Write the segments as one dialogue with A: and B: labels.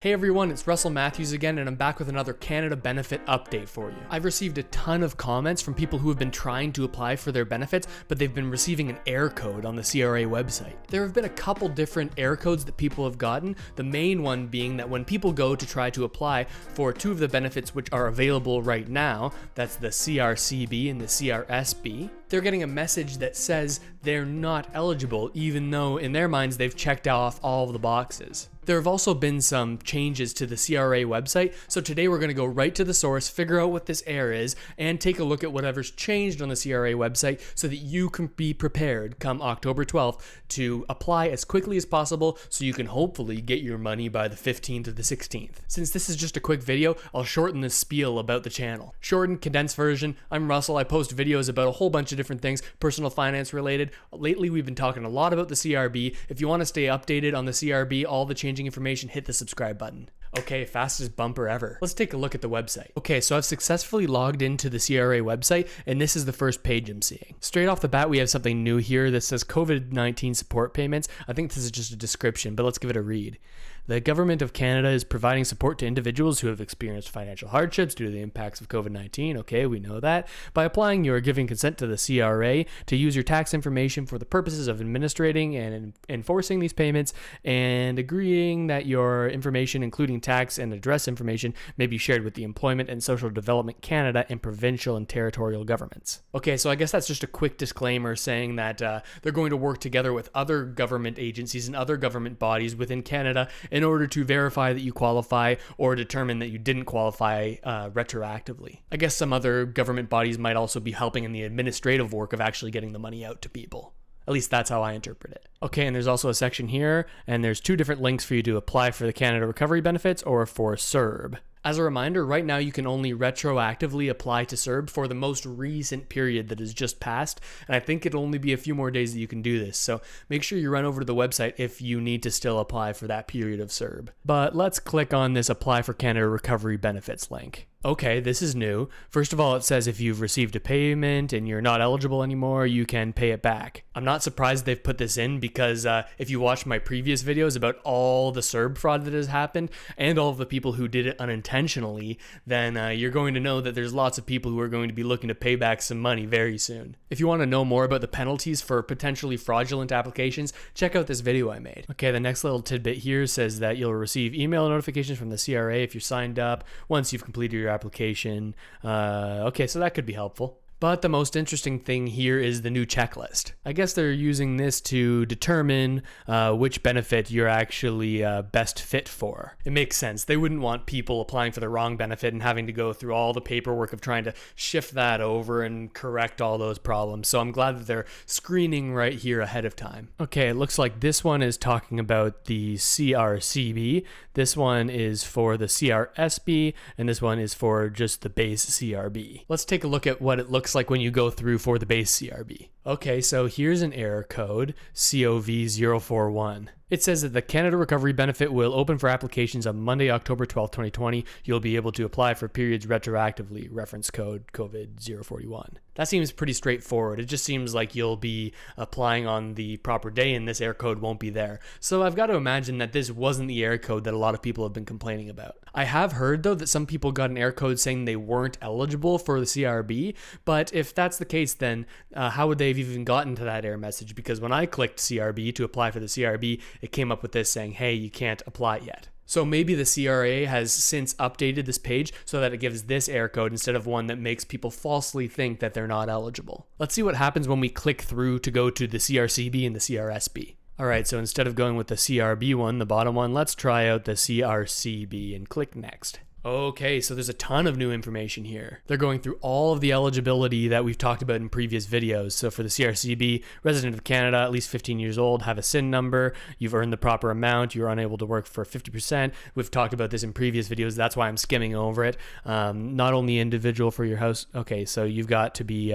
A: Hey everyone, it's Russell Matthews again, and I'm back with another Canada Benefit update for you. I've received a ton of comments from people who have been trying to apply for their benefits, but they've been receiving an error code on the CRA website. There have been a couple different error codes that people have gotten, the main one being that when people go to try to apply for two of the benefits which are available right now, that's the CRCB and the CRSB, they're getting a message that says they're not eligible, even though in their minds they've checked off all of the boxes. There have also been some changes to the CRA website, so today we're going to go right to the source, figure out what this error is, and take a look at whatever's changed on the CRA website so that you can be prepared come October 12th to apply as quickly as possible so you can hopefully get your money by the 15th or the 16th. Since this is just a quick video, I'll shorten the spiel about the channel. Shortened, condensed version, I'm Russell. I post videos about a whole bunch of different things, personal finance related. Lately we've been talking a lot about the CRB. If you want to stay updated on the CRB, all the changing information, hit the subscribe button. Okay, fastest bumper ever. Let's take a look at the website. Okay, so I've successfully logged into the CRA website, and this is the first page I'm seeing. Straight off the bat, we have something new here that says COVID-19 support payments. I think this is just a description, but let's give it a read. The Government of Canada is providing support to individuals who have experienced financial hardships due to the impacts of COVID-19. Okay, we know that. By applying, you are giving consent to the CRA to use your tax information for the purposes of administrating and enforcing these payments, and agreeing that your information, including tax and address information, may be shared with the Employment and Social Development Canada and provincial and territorial governments. Okay, so I guess that's just a quick disclaimer saying that they're going to work together with other government agencies and other government bodies within Canada in order to verify that you qualify or determine that you didn't qualify retroactively. I guess some other government bodies might also be helping in the administrative work of actually getting the money out to people. At least that's how I interpret it. Okay, and there's also a section here, and there's two different links for you to apply for the Canada Recovery Benefits or for CRB. As a reminder, right now you can only retroactively apply to CRB for the most recent period that has just passed, and I think it'll only be a few more days that you can do this, so make sure you run over to the website if you need to still apply for that period of CRB. But let's click on this Apply for Canada Recovery Benefits link. Okay, this is new. First of all, it says if you've received a payment and you're not eligible anymore, you can pay it back. I'm not surprised they've put this in because if you watch my previous videos about all the CRB fraud that has happened and all of the people who did it unintentionally, then you're going to know that there's lots of people who are going to be looking to pay back some money very soon. If you want to know more about the penalties for potentially fraudulent applications, check out this video I made. Okay, the next little tidbit here says that you'll receive email notifications from the CRA if you're signed up once you've completed your application. Okay, so that could be helpful. But the most interesting thing here is the new checklist. I guess they're using this to determine which benefit you're actually best fit for. It makes sense. They wouldn't want people applying for the wrong benefit and having to go through all the paperwork of trying to shift that over and correct all those problems. So I'm glad that they're screening right here ahead of time. Okay, it looks like this one is talking about the CRCB. This one is for the CRSB, and this one is for just the base CRB. Let's take a look at what it looks like when you go through for the base CRB. Okay, so here's an error code, COV041. It says that the Canada Recovery Benefit will open for applications on Monday, October 12, 2020. You'll be able to apply for periods retroactively, reference code COVID041. That seems pretty straightforward. It just seems like you'll be applying on the proper day and this error code won't be there. So I've got to imagine that this wasn't the error code that a lot of people have been complaining about. I have heard though that some people got an error code saying they weren't eligible for the CRB, but if that's the case, then how would they have even gotten to that error message? Because when I clicked CRB to apply for the CRB, it came up with this saying, hey, you can't apply yet. So maybe the CRA has since updated this page so that it gives this error code instead of one that makes people falsely think that they're not eligible. Let's see what happens when we click through to go to the CRCB and the CRSB. Alright, so instead of going with the CRB one, the bottom one, let's try out the CRCB and click next. Okay, so there's a ton of new information here. They're going through all of the eligibility that we've talked about in previous videos. So for the CRCB, resident of Canada, at least 15 years old, have a SIN number, you've earned the proper amount, you're unable to work for 50%. We've talked about this in previous videos, that's why I'm skimming over it. Not only individual for your house. Okay, so you've got to be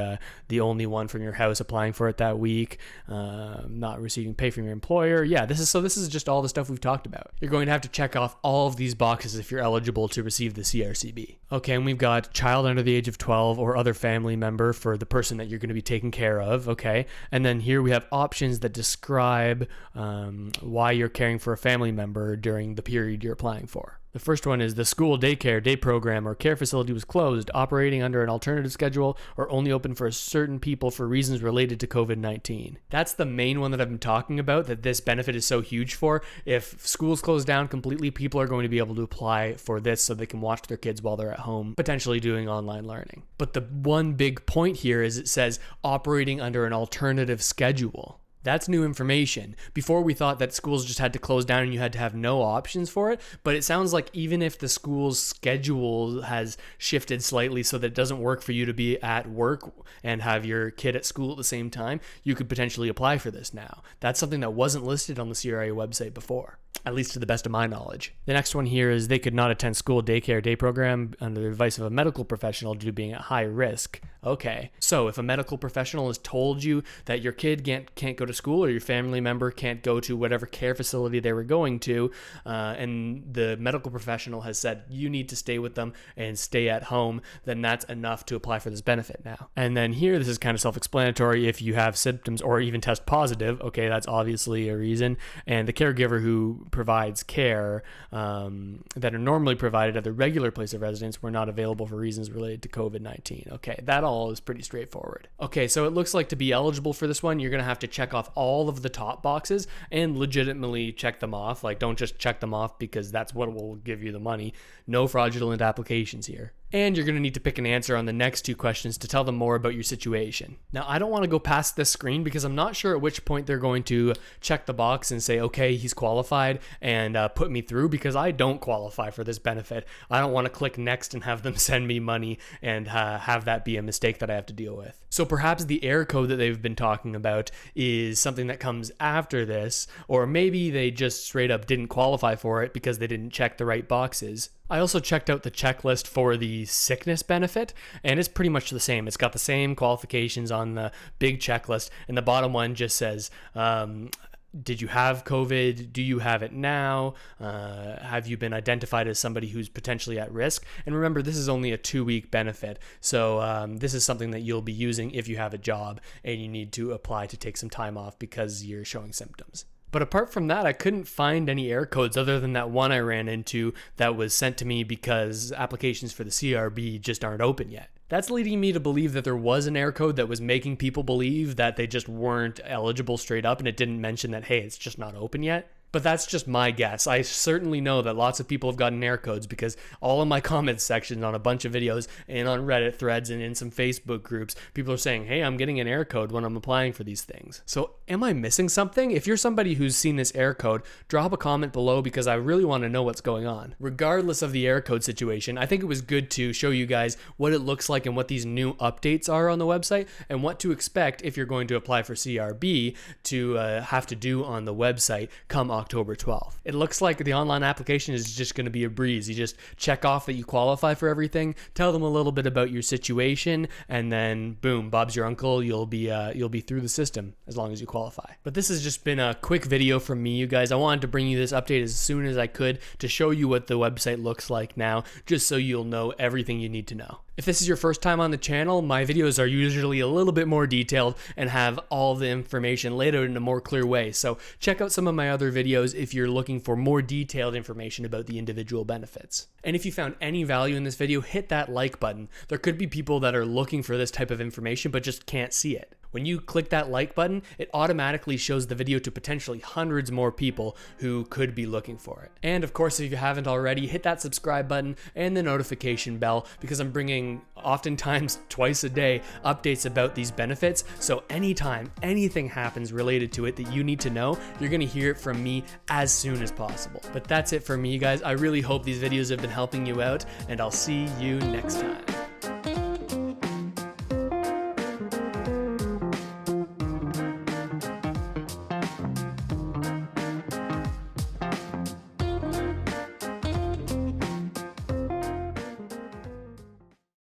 A: the only one from your house applying for it that week, not receiving pay from your employer. Yeah, this is just all the stuff we've talked about. You're going to have to check off all of these boxes if you're eligible to receive receive the CRCB. Okay, and we've got child under the age of 12 or other family member for the person that you're going to be taking care of, okay? And then here we have options that describe why you're caring for a family member during the period you're applying for. The first one is the school, daycare, day program, or care facility was closed, operating under an alternative schedule, or only open for certain people for reasons related to COVID-19. That's the main one that I've been talking about, that this benefit is so huge for. If schools close down completely, people are going to be able to apply for this so they can watch their kids while they're at home, potentially doing online learning. But the one big point here is it says operating under an alternative schedule. That's new information. Before we thought that schools just had to close down and you had to have no options for it, but it sounds like even if the school's schedule has shifted slightly so that it doesn't work for you to be at work and have your kid at school at the same time, you could potentially apply for this now. That's something that wasn't listed on the CRA website before, at least to the best of my knowledge. The next one here is they could not attend school, daycare, day program under the advice of a medical professional due to being at high risk. Okay, so if a medical professional has told you that your kid can't go to school or your family member can't go to whatever care facility they were going to, and the medical professional has said you need to stay with them and stay at home, then that's enough to apply for this benefit now. And then here, this is kind of self-explanatory. If you have symptoms or even test positive, okay, that's obviously a reason. And the caregiver who provides care that are normally provided at the regular place of residence were not available for reasons related to COVID-19. Okay, that all is pretty straightforward. Okay, so it looks like to be eligible for this one, you're going to have to check off all of the top boxes and legitimately check them off. Like, don't just check them off because that's what will give you the money. No fraudulent applications here. And you're going to need to pick an answer on the next two questions to tell them more about your situation. Now, I don't want to go past this screen because I'm not sure at which point they're going to check the box and say, okay, he's qualified and put me through, because I don't qualify for this benefit. I don't want to click next and have them send me money and have that be a mistake that I have to deal with. So perhaps the error code that they've been talking about is something that comes after this, or maybe they just straight up didn't qualify for it because they didn't check the right boxes. I also checked out the checklist for the sickness benefit, and it's pretty much the same. It's got the same qualifications on the big checklist, and the bottom one just says, did you have COVID? Do you have it now? Have you been identified as somebody who's potentially at risk? And remember, this is only a 2-week benefit, so this is something that you'll be using if you have a job and you need to apply to take some time off because you're showing symptoms. But apart from that, I couldn't find any error codes other than that one I ran into that was sent to me because applications for the CRB just aren't open yet. That's leading me to believe that there was an error code that was making people believe that they just weren't eligible straight up, and it didn't mention that, hey, it's just not open yet. But that's just my guess. I certainly know that lots of people have gotten error codes because all of my comments sections on a bunch of videos and on Reddit threads and in some Facebook groups, people are saying, hey, I'm getting an error code when I'm applying for these things. So am I missing something? If you're somebody who's seen this error code, drop a comment below because I really want to know what's going on. Regardless of the error code situation, I think it was good to show you guys what it looks like and what these new updates are on the website and what to expect if you're going to apply for CRB to have to do on the website come October 12th. It looks like the online application is just going to be a breeze. You just check off that you qualify for everything, tell them a little bit about your situation, and then boom, Bob's your uncle. You'll be through the system as long as you qualify. But this has just been a quick video from me, you guys. I wanted to bring you this update as soon as I could to show you what the website looks like now, just so you'll know everything you need to know. If this is your first time on the channel, my videos are usually a little bit more detailed and have all the information laid out in a more clear way. So check out some of my other videos if you're looking for more detailed information about the individual benefits. And if you found any value in this video, hit that like button. There could be people that are looking for this type of information but just can't see it. When you click that like button, it automatically shows the video to potentially hundreds more people who could be looking for it. And of course, if you haven't already, hit that subscribe button and the notification bell because I'm bringing oftentimes twice a day updates about these benefits. So anytime anything happens related to it that you need to know, you're gonna hear it from me as soon as possible. But that's it for me, guys. I really hope these videos have been helping you out, and I'll see you next time.